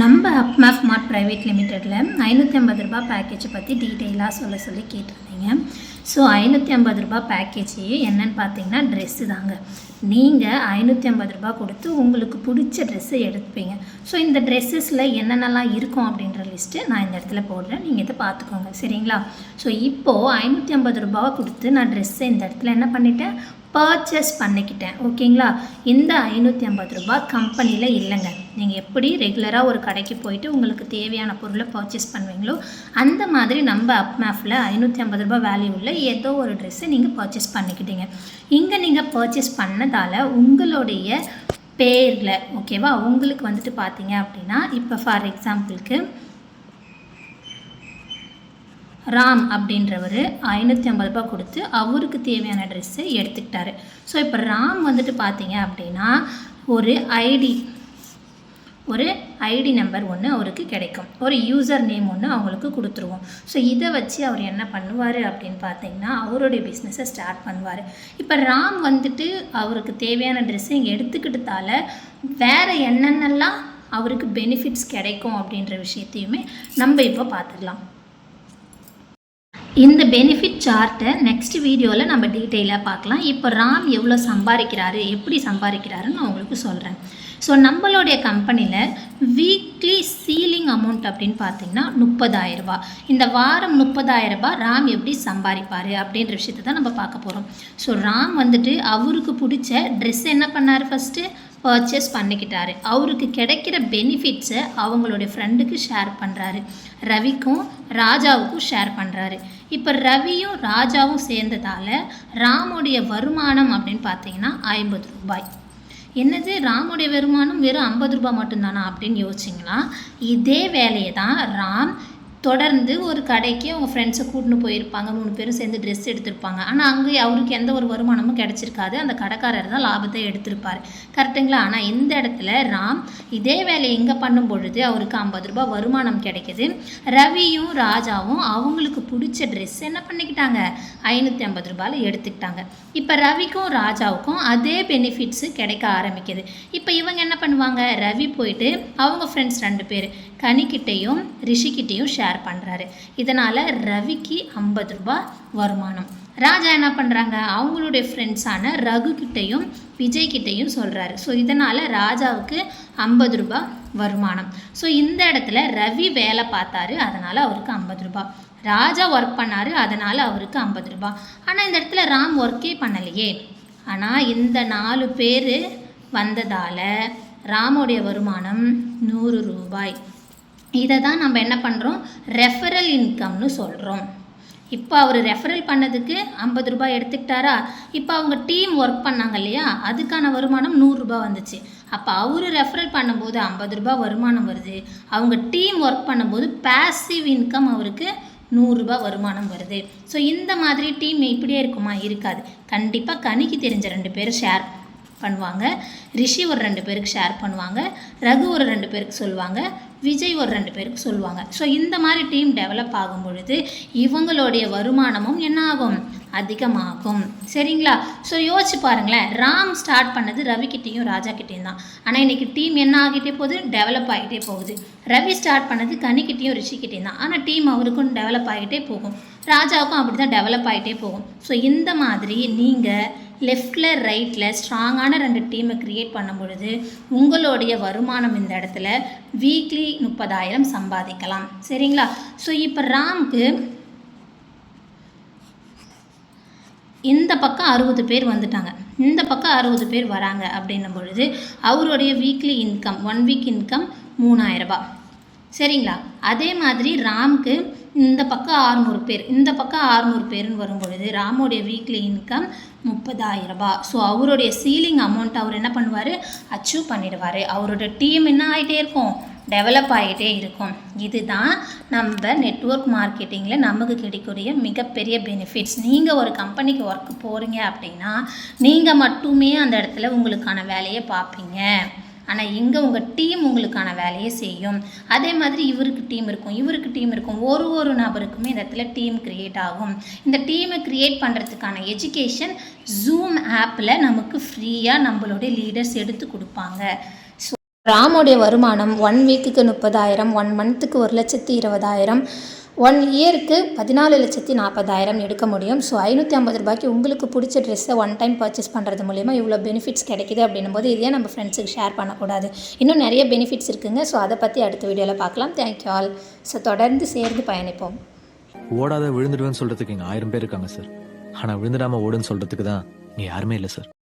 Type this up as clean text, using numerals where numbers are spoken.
நம்ம அப்மாஃப் மார்ட் ப்ரைவேட் லிமிட்டெடில் 550 ரூபா பேக்கேஜை பற்றி டீட்டெயிலாக சொல்லி கேட்டிருந்தீங்க. ஸோ 550 ரூபா பேக்கேஜ் என்னன்னு பார்த்தீங்கன்னா ட்ரெஸ்ஸு தாங்க. நீங்கள் 550 ரூபா கொடுத்து உங்களுக்கு பிடிச்ச ட்ரெஸ்ஸை எடுத்துப்பீங்க. ஸோ இந்த ட்ரெஸ்ஸஸில் என்னென்னலாம் இருக்கும் அப்படின்ற லிஸ்ட்டு நான் இந்த இடத்துல போடுறேன், நீங்கள் இதை பார்த்துக்கோங்க, சரிங்களா? ஸோ இப்போது 550 ரூபாவை கொடுத்து நான் ட்ரெஸ்ஸை இந்த இடத்துல என்ன பண்ணிட்டேன், பர்ச்சேஸ் பண்ணிக்கிட்டேன், ஓகேங்களா? இந்த 550 ரூபா கம்பெனியில் இல்லைங்க. நீங்கள் எப்படி ரெகுலராக ஒரு கடைக்கு போயிட்டு உங்களுக்கு தேவையான பொருளை பர்ச்சேஸ் பண்ணுவீங்களோ அந்த மாதிரி நம்ம அப்மாஃபில் 550 ரூபா வேல்யூ உள்ள ஏதோ ஒரு ட்ரெஸ்ஸை நீங்கள் பர்ச்சேஸ் பண்ணிக்கிட்டீங்க. இங்கே நீங்கள் பர்ச்சேஸ் பண்ணதால் உங்களுடைய பேரில், ஓகேவா, உங்களுக்கு வந்துட்டு பார்த்தீங்க அப்படின்னா இப்போ ஃபார் எக்ஸாம்பிளுக்கு ராம் அப்படின்றவர் 550 ரூபா கொடுத்து அவருக்கு தேவையான ட்ரெஸ்ஸை எடுத்துக்கிட்டாரு. ஸோ இப்போ ராம் வந்துட்டு பார்த்தீங்க அப்படின்னா ஒரு ஐடி நம்பர் ஒன்று அவருக்கு கிடைக்கும், ஒரு யூசர் நேம் ஒன்று அவங்களுக்கு கொடுத்துருவோம். ஸோ இதை வச்சு அவர் என்ன பண்ணுவார் அப்படின்னு பார்த்தீங்கன்னா அவருடைய பிஸ்னஸை ஸ்டார்ட் பண்ணுவார். இப்போ ராம் வந்துட்டு அவருக்கு தேவையான ட்ரெஸ்ஸை இங்கே எடுத்துக்கிட்டதால வேறு என்னென்னலாம் அவருக்கு பெனிஃபிட்ஸ் கிடைக்கும் அப்படின்ற விஷயத்தையுமே நம்ம இப்போ பார்த்துக்கலாம். இந்த பெனிஃபிட் சார்ட்டை நெக்ஸ்ட் வீடியோவில் நம்ம டீட்டெயிலாக பார்க்கலாம். இப்போ ராம் எவ்வளோ சம்பாதிக்கிறாரு, எப்படி சம்பாதிக்கிறாருன்னு நான் உங்களுக்கு சொல்கிறேன். ஸோ நம்மளுடைய கம்பெனியில் வீக்லி சீலிங் அமௌண்ட் அப்படின்னு பார்த்தீங்கன்னா 30,000 ரூபா. இந்த வாரம் 30,000 ரூபா ராம் எப்படி சம்பாதிப்பார் அப்படின்ற விஷயத்தை தான் நம்ம பார்க்க போகிறோம். ஸோ ராம் வந்துட்டு அவருக்கு பிடிச்ச ட்ரெஸ் என்ன பண்ணார், ஃபஸ்ட்டு பர்ச்சேஸ் பண்ணிக்கிட்டாரு. அவருக்கு கிடைக்கிற பெனிஃபிட்ஸை அவங்களுடைய ஃப்ரெண்டுக்கு ஷேர் பண்ணுறாரு, ரவிக்கும் ராஜாவுக்கும் ஷேர் பண்ணுறாரு. இப்போ ரவியும் ராஜாவும் சேர்ந்ததால் ராமுடைய வருமானம் அப்படின்னு பார்த்தீங்கன்னா 50 ரூபாய். என்னது, ராமுடைய வருமானம் வெறும் 50 ரூபாய் மட்டும்தானா அப்படின்னு யோசிச்சிங்களா? இதே வேலையை தான் ராம் தொடர்ந்து ஒரு கடைக்கு அவங்க ஃப்ரெண்ட்ஸை கூட்டின்னு போயிருப்பாங்க, 3 பேரும் சேர்ந்து ட்ரெஸ் எடுத்திருப்பாங்க. ஆனால் அங்கே அவருக்கு எந்த ஒரு வருமானமும் கிடச்சிருக்காது, அந்த கடைக்காரர் தான் லாபத்தை எடுத்திருப்பார், கரெக்டுங்களா? ஆனால் இந்த இடத்துல ராம் இதே வேலையை எங்கே பண்ணும் பொழுது அவருக்கு 50 ரூபாய் வருமானம் கிடைக்கிது. ரவியும் ராஜாவும் அவங்களுக்கு பிடிச்ச ட்ரெஸ் என்ன பண்ணிக்கிட்டாங்க, 550 ரூபாயில் எடுத்துக்கிட்டாங்க. இப்போ ரவிக்கும் ராஜாவுக்கும் அதே பெனிஃபிட்ஸு கிடைக்க ஆரம்பிக்குது. இப்போ இவங்க என்ன பண்ணுவாங்க, ரவி போயிட்டு அவங்க ஃப்ரெண்ட்ஸ் 2 பேர் கனிக்கிட்டையும் ரிஷிக்கிட்டையும் ஷேர் பண்ணுறாரு. இதனால் ரவிக்கு 50 ரூபாய் வருமானம். ராஜா என்ன பண்ணுறாங்க, அவங்களுடைய ஃப்ரெண்ட்ஸான ரகுக்கிட்டையும் விஜய்கிட்டையும் சொல்கிறாரு. ஸோ இதனால் ராஜாவுக்கு 50 ரூபாய் வருமானம். ஸோ இந்த இடத்துல ரவி வேலை பார்த்தாரு, அதனால் அவருக்கு 50 ரூபாய். ராஜா ஒர்க் பண்ணார், அதனால் அவருக்கு 50 ரூபாய். ஆனால் இந்த இடத்துல ராம் ஒர்க்கே பண்ணலையே. ஆனால் இந்த 4 பேர் வந்ததால் ராமுடைய வருமானம் 100 ரூபாய். இதை தான் நம்ம என்ன பண்ணுறோம், ரெஃபரல் இன்கம்னு சொல்கிறோம். இப்போ அவர் ரெஃபரல் பண்ணதுக்கு 50 ரூபாய் எடுத்துக்கிட்டாரா? இப்போ அவங்க டீம் ஒர்க் பண்ணாங்க இல்லையா, அதுக்கான வருமானம் 100 ரூபாய் வந்துச்சு. அப்போ அவர் ரெஃபரல் பண்ணும்போது 50 ரூபாய் வருமானம் வருது. அவங்க டீம் ஒர்க் பண்ணும்போது பேசிவ் இன்கம் அவருக்கு 100 ரூபாய் வருமானம் வருது. ஸோ இந்த மாதிரி டீம் இப்படியே இருக்குமா? இருக்காது. கண்டிப்பாக கனிக்கு தெரிஞ்ச 2 பேர் ஷேர் பண்ணுவாங்க, ரிஷி ஒரு 2 பேருக்கு ஷேர் பண்ணுவாங்க, ரகு ஒரு 2 பேருக்கு சொல்லுவாங்க, விஜய் ஒரு 2 பேருக்கு சொல்லுவாங்க. ஸோ இந்த மாதிரி டீம் டெவலப் ஆகும் பொழுது இவங்களுடைய வருமானமும் என்ன ஆகும், அதிகமாகும், சரிங்களா? ஸோ யோசிச்சு பாருங்களேன், ராம் ஸ்டார்ட் பண்ணது ரவிக்கிட்டையும் ராஜாக்கிட்டையும் தான். ஆனால் இன்றைக்கி டீம் என்ன ஆகிட்டே போகுது, டெவலப் ஆகிட்டே போகுது. ரவி ஸ்டார்ட் பண்ணது கனிக்கிட்டையும் ரிஷிக்கிட்டையும் தான். ஆனால் டீம் அவருக்கும் டெவலப் ஆகிட்டே போகும், ராஜாவுக்கும் அப்படி தான் டெவலப் ஆகிட்டே போகும். ஸோ இந்த மாதிரி நீங்கள் லெஃப்டில் ரைட்டில் ஸ்ட்ராங்கான 2 டீமை க்ரியேட் பண்ணும் பொழுது உங்களுடைய வருமானம் இந்த இடத்துல வீக்லி 30,000 சம்பாதிக்கலாம், சரிங்களா? ஸோ இப்போ ராம்க்கு இந்த பக்கம் 60 பேர் வந்துட்டாங்க, இந்த பக்கம் 60 பேர் வராங்க அப்படின்னும் பொழுது அவருடைய வீக்லி இன்கம் 1 வீக் இன்கம் 3000 ரூபாய், சரிங்களா? அதே மாதிரி ராம்க்கு இந்த பக்கம் 600 பேர், இந்த பக்கம் 600 பேருன்னு வரும் பொழுது ராமுடைய வீக்லி இன்கம் 30,000 ரூபாய். ஸோ அவருடைய சீலிங் அமௌண்ட் அவர் என்ன பண்ணுவார், அச்சீவ் பண்ணிடுவார். அவரோட டீம் என்ன ஆகிட்டே இருக்கும், டெவலப் ஆகிட்டே இருக்கும். இதுதான் நம்ம நெட்வொர்க் மார்க்கெட்டிங்கில் நமக்கு கிடைக்கக்கூடிய மிகப்பெரிய பெனிஃபிட்ஸ். நீங்கள் ஒரு கம்பெனிக்கு ஒர்க் போகிறீங்க அப்படின்னா நீங்கள் மட்டுமே அந்த இடத்துல உங்களுக்கான வேலையை பார்ப்பீங்க. ஆனால் இங்கே உங்கள் டீம் உங்களுக்கான வேலையை செய்யும். அதே மாதிரி இவருக்கு டீம் இருக்கும், ஒரு நபருக்குமே இந்த இடத்துல டீம் க்ரியேட் ஆகும். இந்த டீமை க்ரியேட் பண்ணுறதுக்கான எஜுகேஷன் ஜூம் ஆப்பில் நமக்கு ஃப்ரீயாக நம்மளுடைய லீடர்ஸ் எடுத்து கொடுப்பாங்க. ராமோடைய வருமானம் 1 வீக்குக்கு 30,000, 1 மந்த்துக்கு 1,20,000, 1 இயருக்கு 14,40,000 எடுக்க முடியும். ஸோ 550 ரூபாய்க்கு உங்களுக்கு பிடிச்ச ட்ரெஸ்ஸை ஒன் டைம் பர்ச்சேஸ் பண்ணுறது மூலிமா இவ்வளோ பெனிஃபிட்ஸ் கிடைக்குது அப்படின்னும் போது இதே நம்ம ஃப்ரெண்ட்ஸுக்கு ஷேர் பண்ணக்கூடாது. இன்னும் நிறைய பெனிஃபிட்ஸ் இருக்குங்க. ஸோ அதை பற்றி அடுத்த வீடியோவில் பார்க்கலாம். Thank you all. ஸோ தொடர்ந்து சேர்ந்து பயணிப்போம். ஓடாத விழுந்துடுவேன்னு சொல்கிறதுக்கு இங்கே 1000 பேர் இருக்காங்க சார். ஆனால் விழுந்துடாமல் ஓடுன்னு சொல்கிறதுக்கு தான் இங்கே யாருமே இல்லை சார்.